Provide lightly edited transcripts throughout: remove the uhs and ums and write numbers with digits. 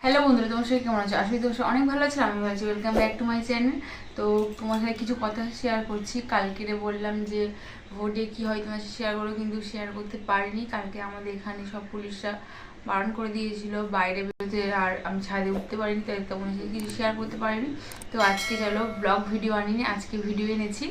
Hello বন্ধুরা, তোমার সাথে কেমন আছো? আসলে তোমার সাথে অনেক ভালো আছে, আমি ভালো আছি। Welcome back to my channel. তো তোমার সাথে কিছু কথা শেয়ার করছি। কালকে বললাম যে ভোটে কী হয় তোমার সাথে শেয়ার করো, কিন্তু শেয়ার করতে পারিনি। কালকে আমাদের এখানে সব পুলিশরা বারণ করে দিয়েছিল বাইরে বেরোতে, আর আমি ছাদে উঠতে পারিনি, তাই তোমার সাথে কিছু শেয়ার করতে পারিনি। তো আজকে চলো ব্লগ ভিডিও আনিনি, আজকে ভিডিও এনেছি।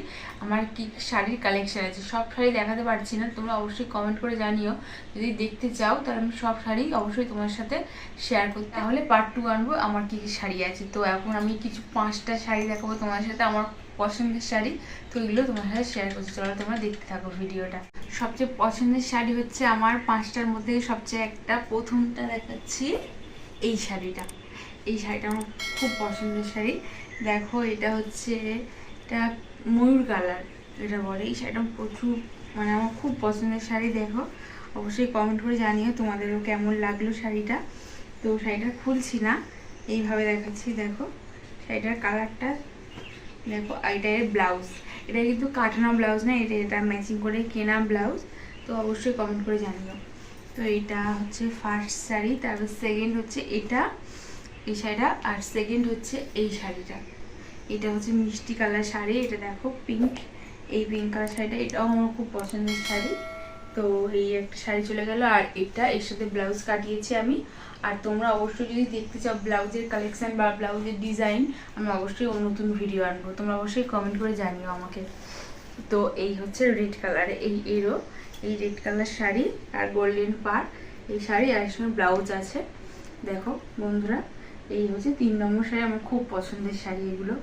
আমার কি শাড়ির কালেকশন আছে, সব শাড়ি দেখাতে পারছি না, তোমরা অবশ্যই কমেন্ট করে জানিও। যদি দেখতে চাও তাহলে আমি সব শাড়ি অবশ্যই তোমার সাথে শেয়ার করতে, তাহলে পার্ট 2 আনবো আমার কী কী শাড়ি আছে। তো এখন আমি কিছু 5টা শাড়ি দেখাবো তোমার সাথে, আমার পছন্দের শাড়ি। তো এগুলো তোমার সাথে শেয়ার করছি, চলো তোমরা দেখতে থাকো ভিডিওটা। সবচেয়ে পছন্দের শাড়ি হচ্ছে আমার 5টার মধ্যে সবচেয়ে একটা, প্রথমটা দেখাচ্ছি এই শাড়িটা। এই শাড়িটা আমার খুব পছন্দের শাড়ি। দেখো এটা হচ্ছে, এটা ময়ূর কালার এটা বলে। এই শাড়িটা প্রচুর আমার খুব পছন্দের শাড়ি। দেখো অবশ্যই কমেন্ট করে জানিও তোমাদেরও কেমন লাগলো শাড়িটা। তো শাড়িটা খুলছি না, এইভাবে দেখাচ্ছি। দেখো শাড়িটার কালারটা দেখো। এটা এর ব্লাউজ, এটা কিন্তু কাটানো ব্লাউজ না, এটা ম্যাচিং করে কেনা ব্লাউজ। তো অবশ্যই কমেন্ট করে জানিও। তো এটা হচ্ছে ফার্স্ট শাড়ি, তারপর সেকেন্ড হচ্ছে এটা, এই শাড়িটা, আর সেকেন্ড হচ্ছে এই শাড়িটা। এটা হচ্ছে মিষ্টি কালার শাড়ি, এটা দেখো পিঙ্ক, এই পিঙ্ক কালার শাড়িটা, এটাও আমার খুব পছন্দের শাড়ি। তো এই একটা শাড়ি চলে গেল, আর এটা এর সাথে ব্লাউজ কাটিয়েছি আমি। আর তোমরা অবশ্যই যদি দেখতে চাও ব্লাউজের কালেকশন বা ব্লাউজের ডিজাইন, আমি অবশ্যই নতুন ভিডিও আনবো, তোমরা অবশ্যই কমেন্ট করে জানিও আমাকে। তো এই হচ্ছে রেড কালার, এই রেড কালার শাড়ি আর গোল্ডেন পার এই শাড়ি, আর এর সঙ্গে ব্লাউজ আছে। দেখো বন্ধুরা, এই হচ্ছে 3 নম্বর শাড়ি, আমার খুব পছন্দের শাড়ি এগুলো।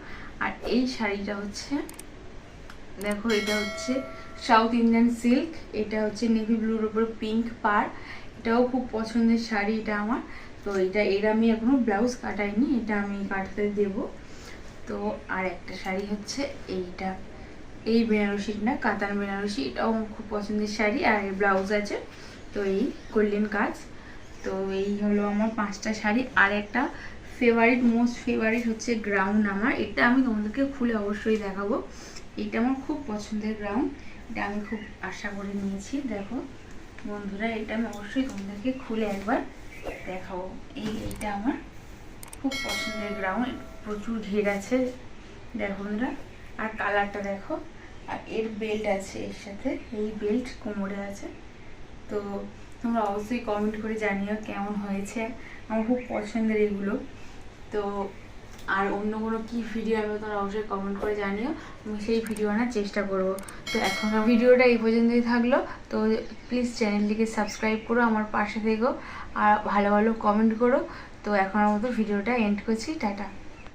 আর এই শাড়িটা হচ্ছে, দেখো এটা হচ্ছে সাউথ ইন্ডিয়ান সিল্ক, এটা হচ্ছে নেভি ব্লুর উপর পিঙ্ক পার, এটাও খুব পছন্দের শাড়ি এটা আমার। তো এর আমি এখনো ব্লাউজ কাটাইনি, এটা আমি কাটতে দেব। তো আর একটা শাড়ি হচ্ছে এইটা, এই বেনারসিটা, কাতান বেনারসি, এটাও আমার খুব পছন্দের শাড়ি, আর এর ব্লাউজ আছে। তো এই গোল্ডেন কাজ। তো এই হলো আমার 5টা শাড়ি। আর একটা ফেভারিট, মোস্ট ফেভারিট হচ্ছে গ্রাউন্ড আমার, এটা আমি তোমাদেরকে খুলে অবশ্যই দেখাবো। এটা আমার খুব পছন্দের গ্রাউন্ড, এটা আমি খুব আশা করে নিয়েছি। দেখো বন্ধুরা, এটা আমি অবশ্যই তোমাদেরকে খুলে একবার দেখাবো। এইটা আমার খুব পছন্দের গ্রাউন্ড, প্রচুর ঘের আছে দেখো বন্ধুরা। আর কালারটা দেখো, আর এর বেল্ট আছে এর সাথে, এই বেল্ট কোমরে আছে। তো তোমরা অবশ্যই কমেন্ট করে জানিও কেমন হয়েছে, আমার খুব পছন্দের এগুলো। তো আর অন্য কোনো কী ভিডিও আমি, তোমরা অবশ্যই কমেন্ট করে জানিও, আমি সেই ভিডিও আনার চেষ্টা করব। তো এখন ভিডিওটা এই পর্যন্তই থাকলো। তো প্লিজ চ্যানেলটিকে সাবস্ক্রাইব করো, আমার পাশে থেকো, আর ভালো ভালো কমেন্ট করো। তো এখনের মতো ভিডিওটা এন্ড করছি, টাটা।